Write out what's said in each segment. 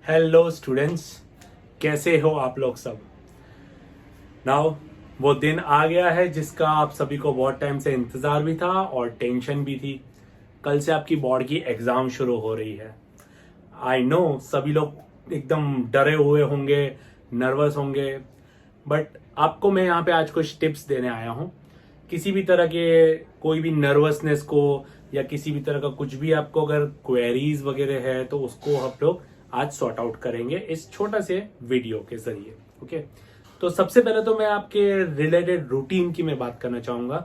Hello students, कैसे हो आप लोग सब। नाउ वो दिन आ गया है जिसका आप सभी को बहुत टाइम से इंतजार भी था और टेंशन भी थी। कल से आपकी बोर्ड की एग्जाम शुरू हो रही है। आई नो सभी लोग एकदम डरे हुए होंगे, नर्वस होंगे, बट आपको मैं यहाँ पे आज कुछ टिप्स देने आया हूँ। किसी भी तरह के कोई भी नर्वसनेस को या किसी भी तरह का कुछ भी आपको अगर क्वेरीज वगैरह है तो उसको हम लोग आज सॉर्ट आउट करेंगे इस छोटा से वीडियो के जरिए। ओके, तो सबसे पहले तो मैं आपके रिलेटेड रूटीन की मैं बात करना चाहूंगा।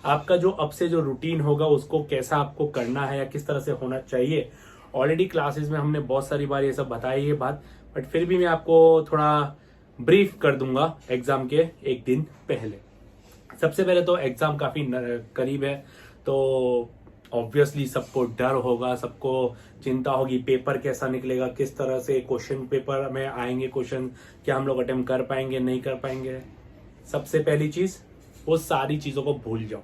आपका जो अब से जो रूटीन होगा उसको कैसा आपको करना है या किस तरह से होना चाहिए। ऑलरेडी क्लासेस में हमने बहुत सारी बार ये सब बताई है बात, बट फिर भी मैं आपको थोड़ा ब्रीफ कर दूंगा एग्जाम के एक दिन पहले। सबसे पहले तो एग्जाम काफी करीब है, तो ऑब्वियसली सबको डर होगा, सबको चिंता होगी पेपर कैसा निकलेगा, किस तरह से क्वेश्चन पेपर में आएंगे क्वेश्चन, क्या हम लोग अटेम्प्ट कर पाएंगे नहीं कर पाएंगे। सबसे पहली चीज, वो सारी चीजों को भूल जाओ।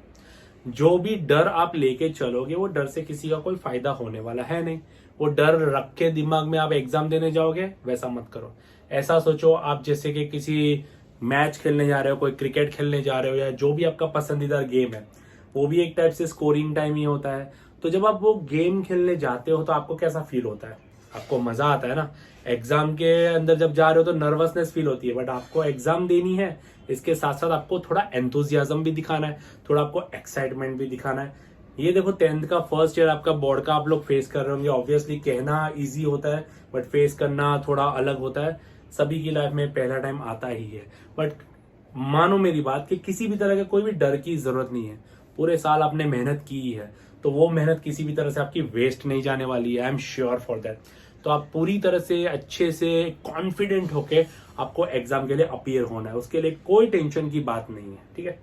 जो भी डर आप लेके चलोगे वो डर से किसी का कोई फायदा होने वाला है नहीं। वो डर रख के दिमाग में आप एग्जाम देने जाओगे, वैसा मत करो। ऐसा सोचो आप जैसे कि किसी मैच खेलने जा रहे हो, कोई क्रिकेट खेलने जा रहे हो, या जो भी आपका पसंदीदा गेम है, वो भी एक टाइप से स्कोरिंग टाइम ही होता है। तो जब आप वो गेम खेलने जाते हो तो आपको कैसा फील होता है? आपको मजा आता है ना। एग्जाम के अंदर जब जा रहे हो तो नर्वसनेस फील होती है, बट आपको एग्जाम देनी है, इसके साथ साथ आपको थोड़ा एंथुजियाज्म भी दिखाना है, थोड़ा आपको एक्साइटमेंट भी दिखाना है। ये देखो 10th का फर्स्ट ईयर आपका बोर्ड का आप लोग फेस कर रहे होंगे। ऑब्वियसली कहना इजी होता है बट फेस करना थोड़ा अलग होता है। सभी की लाइफ में पहला टाइम आता ही है, बट मानो मेरी बात कि किसी भी तरह का कोई भी डर की जरूरत नहीं है। पूरे साल आपने मेहनत की है तो वो मेहनत किसी भी तरह से आपकी वेस्ट नहीं जाने वाली है। I am sure for that. तो आप पूरी तरह से अच्छे से कॉन्फिडेंट होके आपको एग्जाम के लिए अपीयर होना है, उसके लिए कोई टेंशन की बात नहीं है। ठीक है,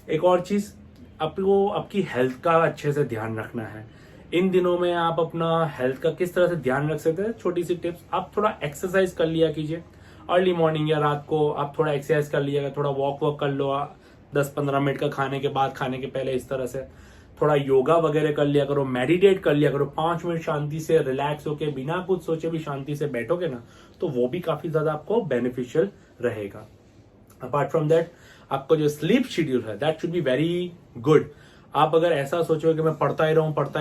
एक और चीज, आपको आपकी हेल्थ का अच्छे से ध्यान रखना है। इन दिनों में आप अपना हेल्थ का किस तरह से ध्यान रख सकते हैं, छोटी सी टिप्स, आप थोड़ा एक्सरसाइज कर लिया कीजिए। अर्ली मॉर्निंग या रात को आप थोड़ा एक्सरसाइज कर लिया, थोड़ा वॉक कर लो 10-15 मिनट का, खाने के बाद, खाने के पहले, इस तरह से थोड़ा योगा वगैरह कर लिया करो, मेडिटेट कर लिया करो। 5 मिनट शांति से रिलैक्स होके बिना कुछ सोचे भी शांति से बैठोगे ना, तो वो भी काफी ज्यादा आपको बेनिफिशियल रहेगा। अपार्ट फ्रॉम दैट, आपको जो स्लीप शेड्यूल है that should be very good. आप अगर ऐसा सोचोगे कि मैं पढ़ता ही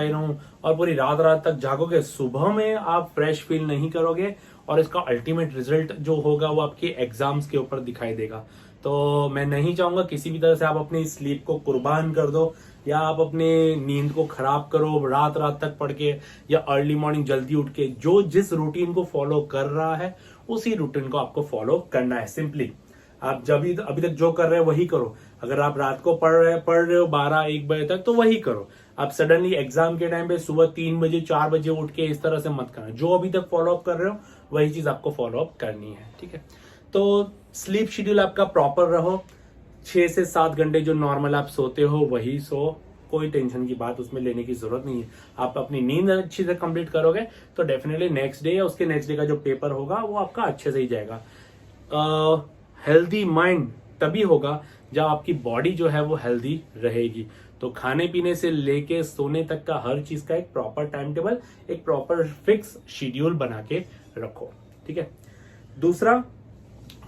रहूं और पूरी रात रात तक जागोगे, सुबह में आप फ्रेश फील नहीं करोगे और इसका अल्टीमेट रिजल्ट जो होगा वो आपके एग्जाम्स के ऊपर दिखाई देगा। तो मैं नहीं चाहूंगा किसी भी तरह से आप अपनी स्लीप को कुर्बान कर दो या आप अपने नींद को खराब करो रात रात तक पढ़ के या अर्ली मॉर्निंग जल्दी उठ के। जो जिस रूटीन को फॉलो कर रहा है उसी रूटीन को आपको फॉलो करना है। सिंपली आप जब अभी तक जो कर रहे हैं वही करो। अगर आप रात को पढ़ रहे हो 12-1 बजे तक, तो वही करो। आप सडनली एग्जाम के टाइम पे सुबह 3 बजे 4 बजे उठ के इस तरह से मत करना। जो अभी तक फॉलो अप कर रहे हो वही चीज आपको फॉलो अप करनी है। ठीक है, तो स्लीप शेड्यूल आपका प्रॉपर रहो। 6 से 7 घंटे जो नॉर्मल आप सोते हो वही सो, कोई टेंशन की बात उसमें लेने की जरूरत नहीं है। आप अपनी नींद अच्छी से कंप्लीट करोगे तो डेफिनेटली नेक्स्ट डे या उसके नेक्स्ट डे का जो पेपर होगा वो आपका अच्छे से ही जाएगा। हेल्दी माइंड तभी होगा जब आपकी बॉडी जो है वो हेल्दी रहेगी। तो खाने पीने से लेके सोने तक का हर चीज का एक प्रॉपर टाइम टेबल, एक प्रॉपर फिक्स शेड्यूल बना के रखो। ठीक है, दूसरा,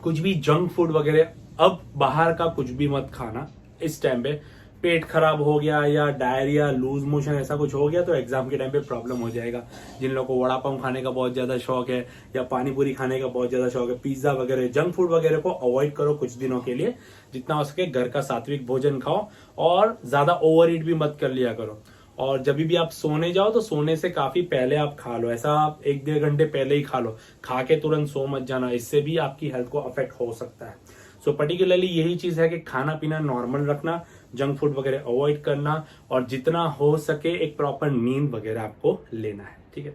कुछ भी जंक फूड वगैरह, अब बाहर का कुछ भी मत खाना इस टाइम पे। पेट खराब हो गया या डायरिया, लूज मोशन ऐसा कुछ हो गया तो एग्जाम के टाइम पे प्रॉब्लम हो जाएगा। जिन लोगों को वड़ा पाव खाने का बहुत ज्यादा शौक है या पानी पूरी खाने का बहुत ज्यादा शौक है, पिज्जा वगैरह, जंक फूड वगैरह को अवॉइड करो कुछ दिनों के लिए। जितना हो सके घर का सात्विक भोजन खाओ और ज्यादा ओवर ईट भी मत कर लिया करो। और जब भी आप सोने जाओ तो सोने से काफी पहले आप खा लो, ऐसा आप 1-1.5 घंटे पहले ही खा लो। खा के तुरंत सो मत जाना, इससे भी आपकी हेल्थ को अफेक्ट हो सकता है। सो पर्टिकुलरली यही चीज है कि खाना पीना नॉर्मल रखना, जंक फूड वगैरह अवॉइड करना और जितना हो सके एक प्रॉपर नींद वगैरह आपको लेना है। ठीक है,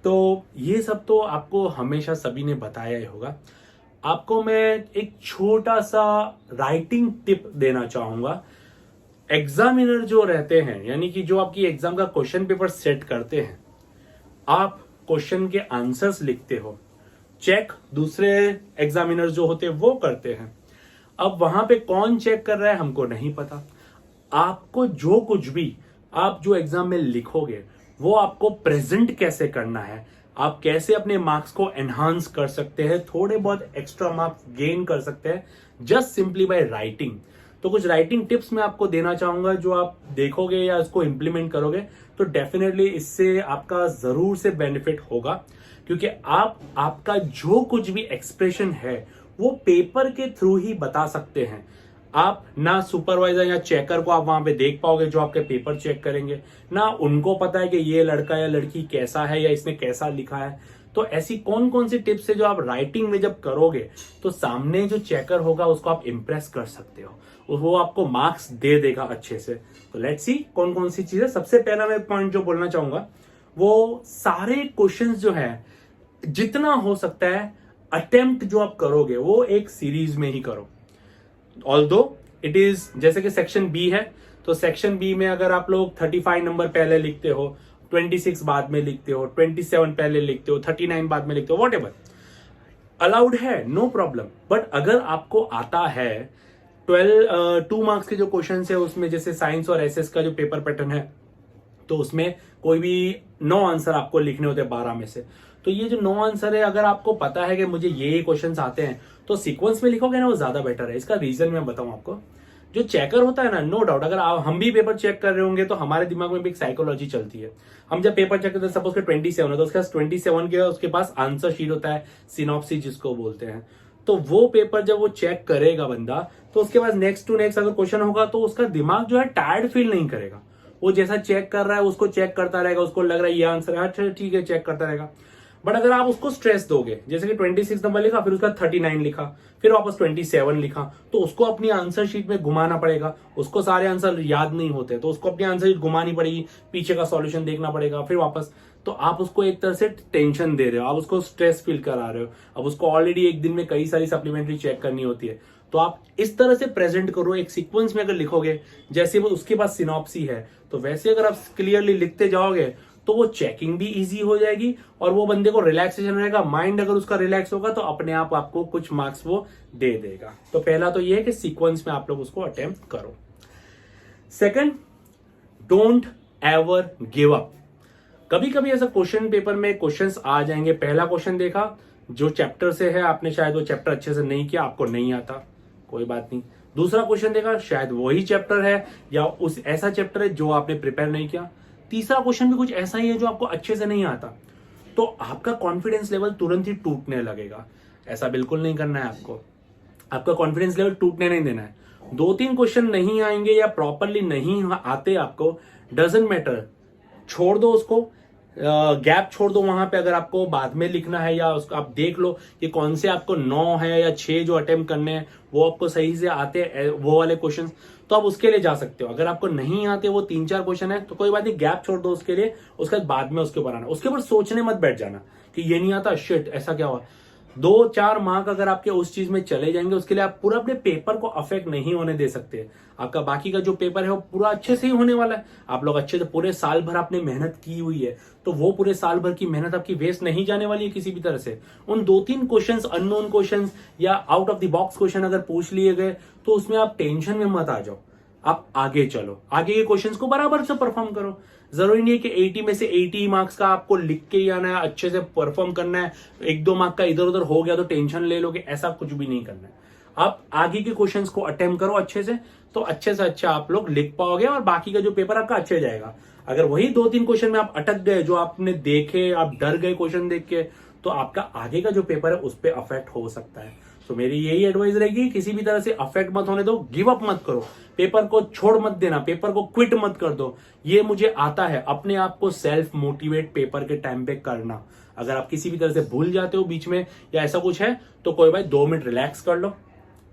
तो ये सब तो आपको हमेशा सभी ने बताया ही होगा। आपको मैं एक छोटा सा राइटिंग टिप देना चाहूंगा। एग्जामिनर जो रहते हैं, यानी कि जो आपकी एग्जाम का क्वेश्चन पेपर सेट करते हैं, आप क्वेश्चन के आंसर्स लिखते हो, चेक दूसरे एग्जामिनर जो होते हैं वो करते हैं। अब वहां पे कौन चेक कर रहा है हमको नहीं पता। आपको जो कुछ भी आप जो एग्जाम में लिखोगे वो आपको प्रेजेंट कैसे करना है, आप कैसे अपने मार्क्स को एनहांस कर सकते हैं, थोड़े बहुत एक्स्ट्रा मार्क्स गेन कर सकते हैं जस्ट सिंपली बाय राइटिंग। तो कुछ राइटिंग टिप्स मैं आपको देना चाहूंगा, जो आप देखोगे या इसको इंप्लीमेंट करोगे तो डेफिनेटली इससे आपका जरूर से बेनिफिट होगा, क्योंकि आपका जो कुछ भी एक्सप्रेशन है वो पेपर के थ्रू ही बता सकते हैं। आप ना सुपरवाइजर या चेकर को आप वहां पे देख पाओगे जो आपके पेपर चेक करेंगे, ना उनको पता है कि ये लड़का या लड़की कैसा है या इसने कैसा लिखा है। तो ऐसी कौन कौन सी टिप्स है जो आप राइटिंग में जब करोगे तो सामने जो चेकर होगा उसको आप इंप्रेस कर सकते हो, वो आपको मार्क्स दे देगा अच्छे से। तो लेट्स सी कौन कौन सी चीजें। सबसे पहला मैं पॉइंट जो बोलना चाहूंगा, वो सारे क्वेश्चंस जो है जितना हो सकता है अटेम्प्ट जो आप करोगे वो एक सीरीज में ही करो। ऑल्दो इट इज, जैसे कि सेक्शन बी है, तो सेक्शन बी में अगर आप लोग 35 नंबर पहले लिखते हो, 26 बाद में लिखते हो, 27 पहले लिखते हो, 39 बाद में लिखते हो, वॉट एवर अलाउड है, नो प्रॉब्लम। बट अगर आपको आता है 2 मार्क्स के जो क्वेश्चन है उसमें, जैसे साइंस और एसएस का जो पेपर पैटर्न है, तो उसमें कोई भी 9 आंसर आपको लिखने होते हैं 12 में से। तो ये जो 9 आंसर है, अगर आपको पता है कि मुझे ये क्वेश्चंस आते हैं तो सीक्वेंस में लिखोगे ना, वो ज्यादा बेटर है। इसका रीजन मैं बताऊं आपको, जो चेकर होता है ना, नो डाउट अगर हम भी पेपर चेक कर रहे होंगे तो हमारे दिमाग में भी एक साइकोलॉजी चलती है। हम जब पेपर चेक करते हैं, सपोज के 27 है तो उसके पास 27 के उसके पास आंसर शीट होता है, सिनॉप्सिस जिसको बोलते हैं। तो वो पेपर जब वो चेक करेगा बंदा, तो उसके बाद नेक्स्ट टू नेक्स्ट अगर क्वेश्चन होगा तो उसका दिमाग जो है टायर्ड फील नहीं करेगा। वो जैसा चेक कर रहा है उसको चेक करता रहेगा, उसको लग रहा है ये आंसर है, अच्छा ठीक है, चेक करता रहेगा। बट अगर आप उसको स्ट्रेस दोगे, जैसे कि 26 नंबर लिखा, फिर उसका 39 लिखा, फिर वापस 27 लिखा, तो उसको अपनी आंसर शीट में घुमाना पड़ेगा। उसको सारे आंसर याद नहीं होते, तो उसको अपनी आंसर शीट घुमानी पड़ेगी, पीछे का सॉल्यूशन देखना पड़ेगा, फिर वापस। तो आप उसको एक तरह से टेंशन दे रहे हो, आप उसको स्ट्रेस फील करा रहे हो। अब उसको ऑलरेडी एक दिन में कई सारी सप्लीमेंट्री चेक करनी होती है। तो आप इस तरह से प्रेजेंट करो, एक सीक्वेंस में अगर लिखोगे, जैसे वो उसके पास सिनॉप्सी है, तो वैसे अगर आप क्लियरली लिखते जाओगे तो वो चेकिंग भी इजी हो जाएगी और वो बंदे को रिलैक्सेशन रहेगा। माइंड अगर उसका रिलैक्स होगा तो अपने आप आपको कुछ मार्क्स वो दे देगा। तो पहला तो ये है कि सीक्वेंस में आप लोग उसको अटेम्प्ट करो। Second, don't ever give up. कभी कभी ऐसा क्वेश्चन पेपर में क्वेश्चंस आ जाएंगे, पहला क्वेश्चन देखा जो चैप्टर से है, आपने शायद वो चैप्टर अच्छे से नहीं किया, आपको नहीं आता, कोई बात नहीं। दूसरा क्वेश्चन देखा, शायद वही चैप्टर है या उस ऐसा चैप्टर है जो आपने प्रिपेयर नहीं किया। तीसरा क्वेश्चन भी कुछ ऐसा ही है जो आपको अच्छे से नहीं आता, तो आपका कॉन्फिडेंस लेवल तुरंत ही टूटने लगेगा। ऐसा बिल्कुल नहीं करना है आपको, आपका कॉन्फिडेंस लेवल टूटने नहीं देना है। 2-3 क्वेश्चन नहीं आएंगे या प्रॉपरली नहीं आते आपको, डजंट मैटर, छोड़ दो उसको, गैप छोड़ दो वहां पे। अगर आपको बाद में लिखना है या उसको आप देख लो कि कौन से आपको 9 है या 6 जो अटेम्प्ट करने हैं वो आपको सही से आते हैं, वो वाले क्वेश्चन, तो आप उसके लिए जा सकते हो। अगर आपको नहीं आते वो 3-4 क्वेश्चन है तो कोई बात नहीं, गैप छोड़ दो उसके लिए, उसके बाद में उसके ऊपर आना। उसके ऊपर सोचने मत बैठ जाना कि ये नहीं आता, शिट ऐसा क्या हुआ। 2-4 मार्क अगर आपके उस चीज में चले जाएंगे, उसके लिए आप पूरा अपने पेपर को अफेक्ट नहीं होने दे सकते। आपका बाकी का जो पेपर है वो पूरा अच्छे से ही होने वाला है। आप लोग अच्छे से पूरे साल भर आपने मेहनत की हुई है, तो वो पूरे साल भर की मेहनत आपकी वेस्ट नहीं जाने वाली है किसी भी तरह से। उन 2-3 क्वेश्चंस, अननोन क्वेश्चंस या out of the box question अगर पूछ लिए गए तो उसमें आप टेंशन में मत आ जाओ, आप आगे चलो, आगे के क्वेश्चंस को बराबर से परफॉर्म करो। जरूरी नहीं है कि 80 में से 80 मार्क्स का आपको लिख के ही आना है, अच्छे से परफॉर्म करना है। 1-2 मार्क का इधर उधर हो गया तो टेंशन ले लोगे, ऐसा कुछ भी नहीं करना है। आप आगे के क्वेश्चंस को अटेम्प्ट करो अच्छे से, तो अच्छे से अच्छा आप लोग लिख पाओगे और बाकी का जो पेपर आपका अच्छे जाएगा। अगर वही 2-3 क्वेश्चन में आप अटक गए, जो आपने देखे, आप डर गए क्वेश्चन देख के, तो आपका आगे का जो पेपर है उस पर अफेक्ट हो सकता है। तो मेरी यही एडवाइस रहेगी, किसी भी तरह से अफेक्ट मत होने दो, गिव अप मत करो, पेपर को छोड़ मत देना, पेपर को क्विट मत कर दो। ये मुझे आता है, अपने आप को सेल्फ मोटिवेट पेपर के टाइम पे करना। अगर आप किसी भी तरह से भूल जाते हो बीच में या ऐसा कुछ है तो कोई बात, 2 मिनट रिलैक्स कर लो,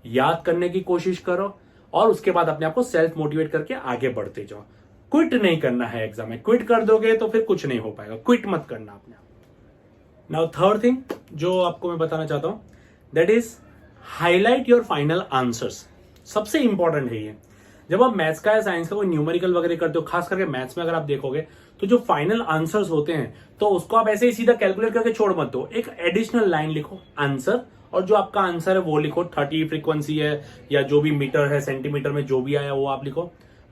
याद करने की कोशिश करो और उसके बाद अपने आप को सेल्फ मोटिवेट करके आगे बढ़ते जाओ। क्विट नहीं करना है एग्जाम में, क्विट कर दोगे तो फिर कुछ नहीं हो पाएगा, क्विट मत करना अपने आप। नाउ थर्ड थिंग जो आपको मैं बताना चाहता हूं, that is highlight your final answers. सबसे इंपॉर्टेंट है ये। जब आप मैथ्स का या साइंस का कोई न्यूमेरिकल वगैरह करते हो, खास करके मैथ्स में अगर आप देखोगे तो जो फाइनल आंसर्स होते हैं तो उसको आप ऐसे ही सीधा कैलकुलेट करके छोड़ मत दो, एक एडिशनल लाइन लिखो आंसर, और जो आपका आंसर है वो लिखो। 30 फ्रीक्वेंसी है या जो भी मीटर है, सेंटीमीटर में जो भी आया वो आप लिखो,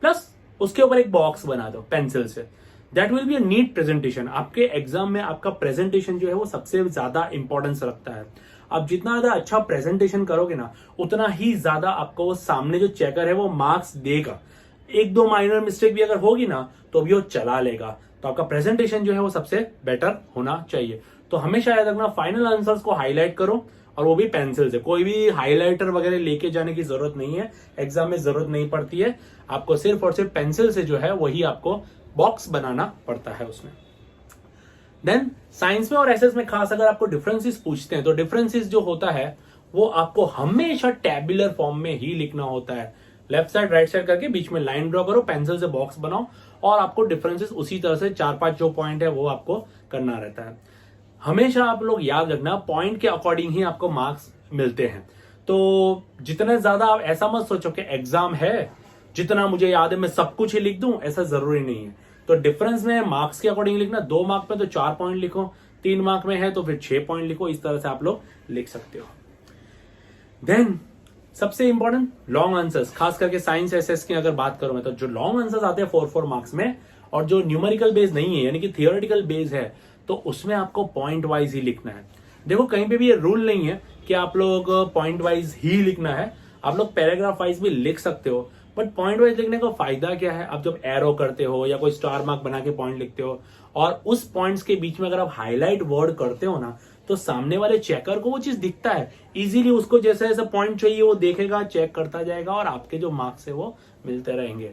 प्लस उसके ऊपर एक बॉक्स बना दो पेंसिल से। That will be a neat presentation. आपके एग्जाम में आपका प्रेजेंटेशन जो है वो सबसे ज्यादा इंपॉर्टेंस रखता है। आप जितना ज्यादा अच्छा प्रेजेंटेशन करोगे ना, उतना ही ज्यादा आपको वो सामने जो चेकर है वो मार्क्स देगा। एक दो माइनर मिस्टेक भी अगर होगी ना तो भी वो चला लेगा। तो आपका प्रेजेंटेशन जो है वो सबसे बेटर होना चाहिए। तो हमेशा याद रखना, फाइनल आंसर्स को हाईलाइट करो, और वो भी पेंसिल से। कोई भी हाइलाइटर वगैरह लेके जाने की जरूरत नहीं है, एग्जाम में जरूरत नहीं पड़ती है। आपको सिर्फ और सिर्फ पेंसिल से जो है वही आपको बॉक्स बनाना पड़ता है उसमें। देन साइंस में और एसएस में खास अगर आपको डिफरेंसेस पूछते हैं तो डिफरेंसेस जो होता है वो आपको हमेशा टेबुलर फॉर्म में ही लिखना होता है। लेफ्ट साइड राइट साइड करके बीच में लाइन ड्रॉ करो, पेंसिल से बॉक्स बनाओ, और आपको डिफरेंसेस उसी तरह से 4-5 जो पॉइंट है वो आपको करना रहता है। हमेशा आप लोग याद रखना, पॉइंट के अकॉर्डिंग ही आपको मार्क्स मिलते हैं। तो जितने ज्यादा आप ऐसा मत सोचो कि एग्जाम है, जितना मुझे याद है मैं सब कुछ ही लिख दूं, ऐसा जरूरी नहीं है। तो डिफरेंस में मार्क्स के अकॉर्डिंग लिखना, 2 मार्क में तो 4 पॉइंट लिखो, 3 मार्क में है तो फिर 6 पॉइंट लिखो, इस तरह से आप लोग लिख सकते हो। देन सबसे इंपॉर्टेंट लॉन्ग आंसर्स, खास करके साइंस एसएस की अगर बात करूं मैं, तो जो लॉन्ग आंसर्स आते हैं 4-4 मार्क्स में, और जो न्यूमेरिकल बेस नहीं है यानी कि थियोरेटिकल बेस है, तो उसमें आपको पॉइंट वाइज ही लिखना है। देखो कहीं पे भी ये रूल नहीं है कि आप लोग पॉइंट वाइज ही लिखना है, आप लोग पैराग्राफ वाइज भी लिख सकते हो। बट पॉइंट वाइज लिखने का फायदा क्या है, आप जब एरो करते हो या कोई स्टार मार्क बना के पॉइंट लिखते हो, और उस पॉइंट्स के बीच में अगर आप हाईलाइट वर्ड करते हो ना, तो सामने वाले चेकर को वो चीज दिखता है इजीली। उसको जैसे जैसे पॉइंट चाहिए वो देखेगा, चेक करता जाएगा, और आपके जो मार्क्स है वो मिलते रहेंगे।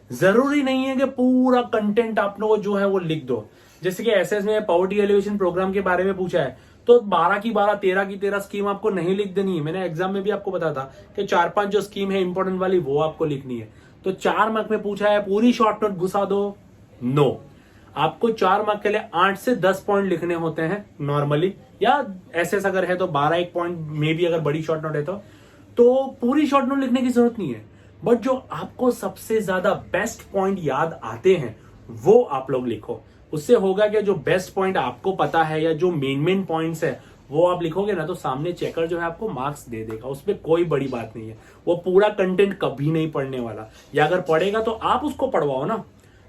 जरूरी नहीं है कि पूरा कंटेंट आप लोग जो है वो लिख दो। जैसे कि एसएस में पॉवर्टी एलिवेशन प्रोग्राम के बारे में पूछा है, तो 12 की 12, 13 की 13 स्कीम आपको नहीं लिख देनी है। मैंने एग्जाम में भी आपको बताया था कि 4-5 जो स्कीम है इंपॉर्टेंट वाली वो आपको लिखनी है। तो 4 मार्क में पूछा है पूरी शॉर्ट नोट घुसा दो, नो। आपको 4 मार्क के लिए 8 से 10 पॉइंट लिखने होते हैं नॉर्मली, या एसएस अगर है तो 12-1 पॉइंट में भी, अगर बड़ी शॉर्ट नोट है तो पूरी शॉर्ट नोट लिखने की जरूरत नहीं है। बट जो आपको सबसे ज्यादा बेस्ट पॉइंट याद आते हैं वो आप लोग लिखो। उससे होगा कि जो बेस्ट पॉइंट आपको पता है या जो मेन पॉइंट्स है वो आप लिखोगे ना, तो सामने चेकर जो है आपको मार्क्स दे देगा। उसमें कोई बड़ी बात नहीं है, वो पूरा कंटेंट कभी नहीं पढ़ने वाला, या अगर पढ़ेगा तो आप उसको पढ़वाओ ना।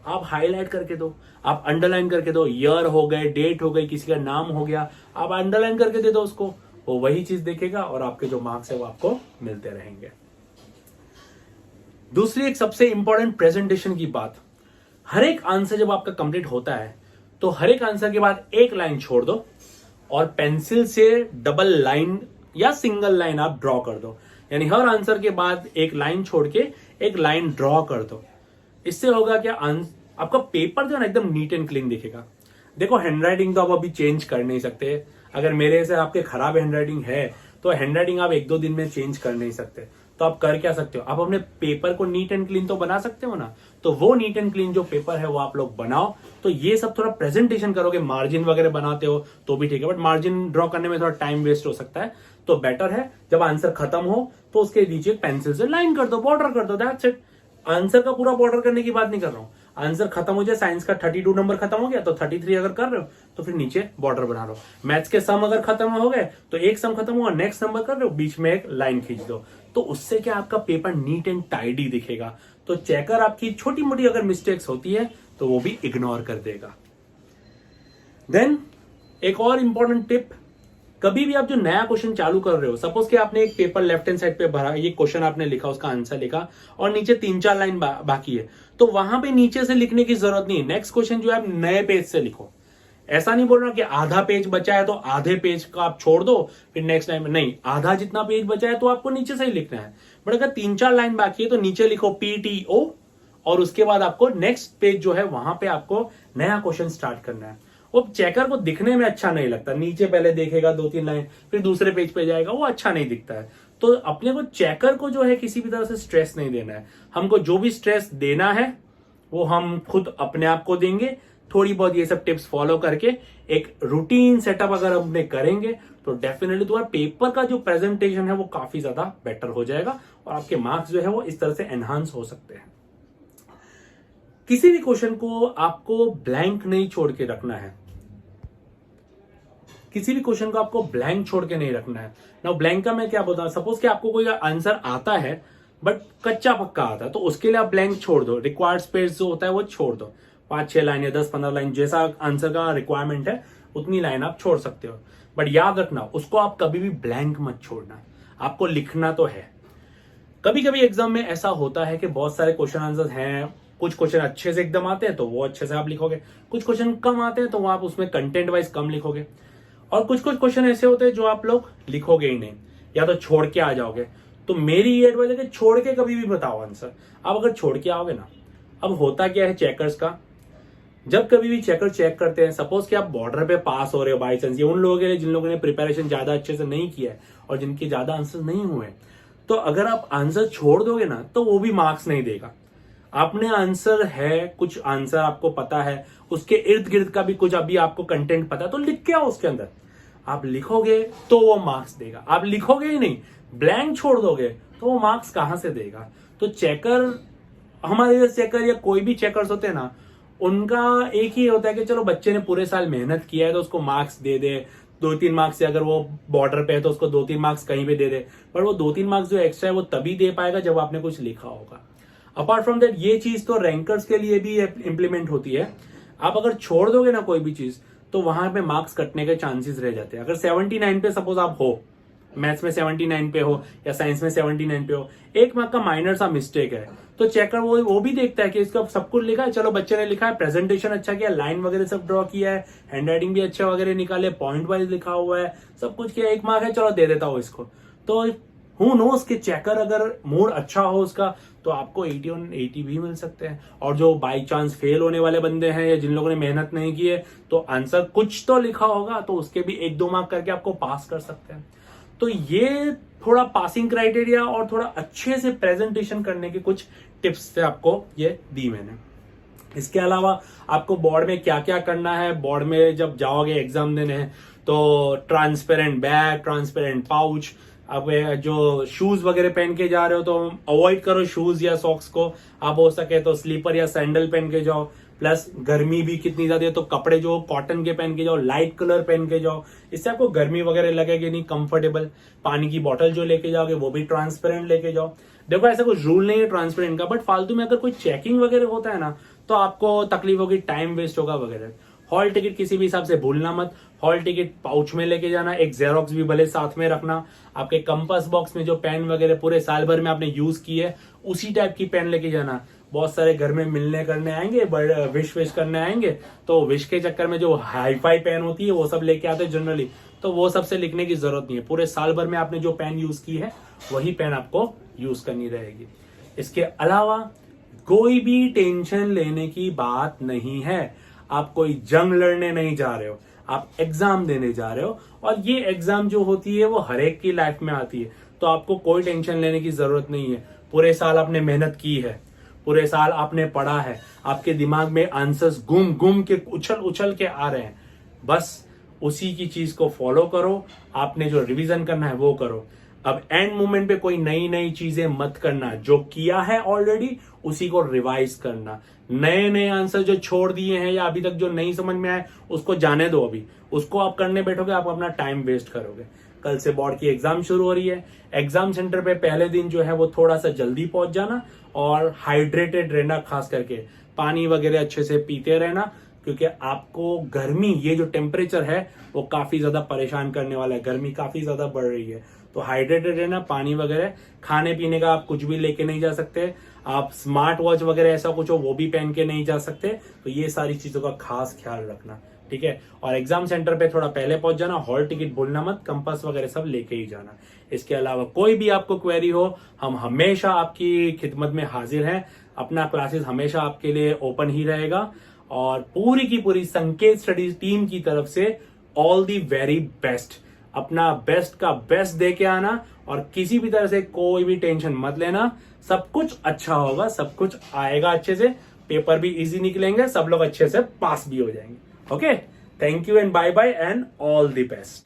आप हाईलाइट करके दो, आप अंडरलाइन करके दो, ईयर हो गए, डेट हो गई, किसी का नाम हो गया, आप अंडरलाइन करके दे दो उसको, वो वही चीज देखेगा और आपके जो मार्क्स है वो आपको मिलते रहेंगे। दूसरी एक सबसे इंपॉर्टेंट प्रेजेंटेशन की बात, हर एक आंसर जब आपका कंप्लीट होता है तो हर एक आंसर के बाद एक लाइन छोड़ दो, और पेंसिल से डबल लाइन या सिंगल लाइन आप ड्रॉ कर दो। यानी हर आंसर के बाद एक लाइन छोड़ के एक लाइन ड्रॉ कर दो। इससे होगा क्या, आपका पेपर जो है ना एकदम नीट एंड क्लीन दिखेगा। देखो हैंडराइटिंग तो आप अभी चेंज कर नहीं सकते। अगर मेरे से आपके खराब हैंडराइटिंग है तो हैंडराइटिंग आप 1-2 दिन में चेंज कर नहीं सकते। तो आप कर क्या सकते हो, आप अपने पेपर को नीट एंड क्लीन तो बना सकते हो ना। तो वो नीट एंड क्लीन जो पेपर है वो आप लोग बनाओ। तो ये सब थोड़ा प्रेजेंटेशन करोगे, मार्जिन वगैरह बनाते हो तो भी ठीक है, बट मार्जिन ड्रॉ करने में थोड़ा टाइम वेस्ट हो सकता है। तो बेटर है जब आंसर खत्म हो तो उसके नीचे पेंसिल से लाइन कर दो, बॉर्डर कर दो, दैट्स इट। आंसर का पूरा बॉर्डर करने की बात नहीं कर रहा हूं। आंसर खत्म हो जाए, साइंस का 32 नंबर खत्म हो गया तो 33 अगर कर रहे हो तो फिर नीचे बॉर्डर बना लो। मैथ्स के सम अगर खत्म हो गए तो एक सम खत्म हुआ, नेक्स्ट नंबर कर रहे हो, बीच में एक लाइन खींच दो। तो उससे क्या आपका पेपर नीट एंड टाइडी दिखेगा। तो चेकर आपकी छोटी मोटी अगर मिस्टेक्स होती है तो वो भी इग्नोर कर देगा। देन एक और इंपॉर्टेंट टिप, कभी भी आप जो नया क्वेश्चन चालू कर रहे हो, सपोज कि आपने एक पेपर लेफ्ट हैंड साइड पे भरा, ये क्वेश्चन आपने लिखा, उसका आंसर लिखा, और नीचे 3-4 लाइन बाकी है, तो वहां पे नीचे से लिखने की जरूरत नहीं है। नेक्स्ट क्वेश्चन जो है आप नए पेज से लिखो। ऐसा नहीं बोल रहा कि आधा पेज बचा है तो आधे पेज का आप छोड़ दो फिर नेक्स्ट लाइन में, नहीं, आधा जितना पेज बचा है तो आपको नीचे से ही लिखना है। बट अगर 3-4 लाइन बाकी है तो नीचे लिखो PTO, और उसके बाद आपको नेक्स्ट पेज जो है वहां पे आपको नया क्वेश्चन स्टार्ट करना है। वो चेकर को दिखने में अच्छा नहीं लगता, नीचे पहले देखेगा 2-3 लाइन फिर दूसरे पेज पे जाएगा, वो अच्छा नहीं दिखता है। तो अपने को चेकर को जो है किसी भी तरह से स्ट्रेस नहीं देना है। हमको जो भी स्ट्रेस देना है वो हम खुद अपने आप को देंगे। थोड़ी बहुत ये सब टिप्स फॉलो करके एक रूटीन सेटअप अगर हमने करेंगे तो डेफिनेटली तुम्हारा पेपर का जो प्रेजेंटेशन है वो काफी ज्यादा बेटर हो जाएगा, और आपके मार्क्स जो है वो इस तरह से एनहांस हो सकते हैं। किसी भी क्वेश्चन को आपको ब्लैंक नहीं छोड़ के रखना है। किसी भी क्वेश्चन को आपको ब्लैंक छोड़ के नहीं रखना है ना। ब्लैंक का मैं क्या बोलता हूं, सपोज कि आपको कोई आंसर आता है बट कच्चा पक्का आता है तो उसके लिए आप ब्लैंक छोड़ दो, रिक्वायर्ड स्पेस जो होता है वो छोड़ दो। 5-6 लाइन या 10-15 लाइन, जैसा आंसर का रिक्वायरमेंट है उतनी लाइन आप छोड़ सकते हो। बट याद रखना, उसको आप कभी भी ब्लैंक मत छोड़ना, आपको लिखना तो है। कभी कभी एग्जाम में ऐसा होता है कि बहुत सारे क्वेश्चन आंसर हैं, कुछ क्वेश्चन अच्छे से एकदम आते हैं तो वो अच्छे से आप लिखोगे, कुछ क्वेश्चन कम आते हैं तो वो आप उसमें कंटेंट वाइज कम लिखोगे, और कुछ कुछ क्वेश्चन ऐसे होते हैं जो आप लोग लिखोगे ही नहीं या तो छोड़ के आ जाओगे। तो मेरी ये एडवाइस है कि छोड़ के कभी भी बताओ आंसर। अब अगर छोड़ के आओगे ना, अब होता क्या है चेकर्स का, जब कभी भी चेकर चेक करते हैं, सपोज कि आप बॉर्डर पे पास हो रहे हो बाई चांस, ये उन लोगों के लिए जिन लोगों ने प्रिपरेशन ज्यादा अच्छे से नहीं किया है और जिनके ज्यादा आंसर नहीं हुए, तो अगर आप आंसर छोड़ दोगे ना तो वो भी मार्क्स नहीं देगा। आपने आंसर है, कुछ आंसर आपको पता है, उसके इर्द गिर्द का भी कुछ अभी आपको कंटेंट पता है, तो लिख के आओ उसके अंदर। आप लिखोगे तो वो मार्क्स देगा, आप लिखोगे ही नहीं, ब्लैंक छोड़ दोगे तो वो मार्क्स कहां से देगा। तो चेकर, हमारे इधर चेकर या कोई भी चेकर्स होते हैं ना, उनका एक ही होता है कि चलो बच्चे ने पूरे साल मेहनत किया है तो उसको मार्क्स दे दे, 2-3 मार्क्स से, अगर वो बॉर्डर पे है तो उसको 2-3 मार्क्स कहीं पे दे दे, पर वो 2-3 मार्क्स जो एक्स्ट्रा है वो तभी दे पाएगा जब आपने कुछ लिखा होगा। अपार्ट फ्रॉम दैट, ये चीज तो रैंकर्स के लिए भी इंप्लीमेंट होती है। आप अगर छोड़ दोगे ना कोई भी चीज, तो वहां पे मार्क्स कटने के चांसेस रह जाते हैं। अगर 79 पे सपोज आप हो, मैथ्स में 79 पे हो या साइंस में 79 पे हो, 1 मार्क का माइनर सा मिस्टेक है, तो चेकर वो भी देखता है कि इसका सब कुछ लिखा है, चलो बच्चे ने लिखा है, प्रेजेंटेशन अच्छा किया, लाइन वगैरह सब ड्रॉ किया है, हैंड राइटिंग भी अच्छा वगैरह निकाले, पॉइंट वाइज लिखा हुआ है, सब कुछ किया, 1 मार्क है, चलो दे देता हूं इसको। तो हु नोस कि चेकर अगर मूड अच्छा हो उसका, तो आपको 80 और 80 भी मिल सकते हैं। और जो बाई चांस फेल होने वाले बंदे हैं या जिन लोगों ने मेहनत नहीं की है, तो आंसर कुछ तो लिखा होगा, तो उसके भी 1-2 मार्क करके आपको पास कर सकते हैं। तो ये थोड़ा पासिंग क्राइटेरिया और थोड़ा अच्छे से प्रेजेंटेशन करने के कुछ टिप्स से आपको ये दी मैंने। इसके अलावा आपको बोर्ड में क्या क्या करना है, बोर्ड में जब जाओगे एग्जाम देने, तो ट्रांसपेरेंट बैग, ट्रांसपेरेंट पाउच, आप जो शूज वगैरह पहन के जा रहे हो तो अवॉइड करो शूज या सॉक्स को, आप हो सके तो स्लीपर या सैंडल पहन के जाओ। प्लस गर्मी भी कितनी ज्यादा है तो कपड़े जो कॉटन के पहन के जाओ, लाइट कलर पहन के जाओ, इससे आपको गर्मी वगैरह लगेगी नहीं, कंफर्टेबल। पानी की बोतल जो लेके जाओगे वो भी ट्रांसपेरेंट लेके जाओ। देखो ऐसा कुछ रूल नहीं है ट्रांसपेरेंट का, बट फालतू में अगर कोई चेकिंग वगैरह होता है ना तो आपको तकलीफ होगी, टाइम वेस्ट होगा वगैरह। हॉल टिकट किसी भी हिसाब से भूलना मत, हॉल टिकट पाउच में लेके जाना, एक जेरोक्स भी भले साथ में रखना। आपके कंपास बॉक्स में जो पेन वगैरह पूरे साल भर में आपने यूज की है उसी टाइप की पेन लेके जाना। बहुत सारे घर में मिलने करने आएंगे, विश करने आएंगे, तो विश के चक्कर में जो हाईफाई पेन होती है वो सब लेके आते हैं जनरली, तो वो सबसे लिखने की जरूरत नहीं है। पूरे साल भर में आपने जो पेन यूज की है वही पेन आपको यूज करनी रहेगी। इसके अलावा कोई भी टेंशन लेने की बात नहीं है। आप कोई जंग लड़ने नहीं जा रहे हो, आप एग्जाम देने जा रहे हो, और ये एग्जाम जो होती है वो हर एक की लाइफ में आती है, तो आपको कोई टेंशन लेने की जरूरत नहीं है। पूरे साल आपने मेहनत की है, पूरे साल आपने पढ़ा है, आपके दिमाग में आंसर्स घूम घूम के उछल के आ रहे हैं, बस उसी की चीज को फॉलो करो। आपने जो रिवीजन करना है वो करो। अब एंड मोमेंट पे कोई नई नई चीजें मत करना, जो किया है ऑलरेडी उसी को रिवाइज करना। नए नए आंसर जो छोड़ दिए हैं या अभी तक जो नहीं समझ में आए उसको जाने दो, अभी उसको आप करने बैठोगे आप अपना टाइम वेस्ट करोगे। कल से बोर्ड की एग्जाम शुरू हो रही है, एग्जाम सेंटर पे पहले दिन जो है वो थोड़ा सा जल्दी पहुंच जाना और हाइड्रेटेड रहना, खास करके पानी वगैरह अच्छे से पीते रहना, क्योंकि आपको गर्मी, ये जो टेम्परेचर है वो काफी ज्यादा परेशान करने वाला है, गर्मी काफी ज्यादा बढ़ रही है। तो हाइड्रेटेड रहना, पानी वगैरह, खाने पीने का आप कुछ भी लेके नहीं जा सकते, आप स्मार्ट वॉच वगैरह ऐसा कुछ हो वो भी पहन के नहीं जा सकते, तो ये सारी चीजों का खास ख्याल रखना, ठीक है। और एग्जाम सेंटर पे थोड़ा पहले पहुंच जाना, हॉल टिकट भूलना मत, कंपास वगैरह सब लेके ही जाना। इसके अलावा कोई भी आपको क्वेरी हो, हम हमेशा आपकी खिदमत में हाजिर हैं। अपना क्लासेस हमेशा आपके लिए ओपन ही रहेगा, और पूरी की पूरी संकेत स्टडीज टीम की तरफ से ऑल दी वेरी बेस्ट। अपना बेस्ट का बेस्ट दे के आना, और किसी भी तरह से कोई भी टेंशन मत लेना, सब कुछ अच्छा होगा, सब कुछ आएगा अच्छे से, पेपर भी इजी निकलेंगे, सब लोग अच्छे से पास भी हो जाएंगे। Okay, thank you and bye bye and all the best.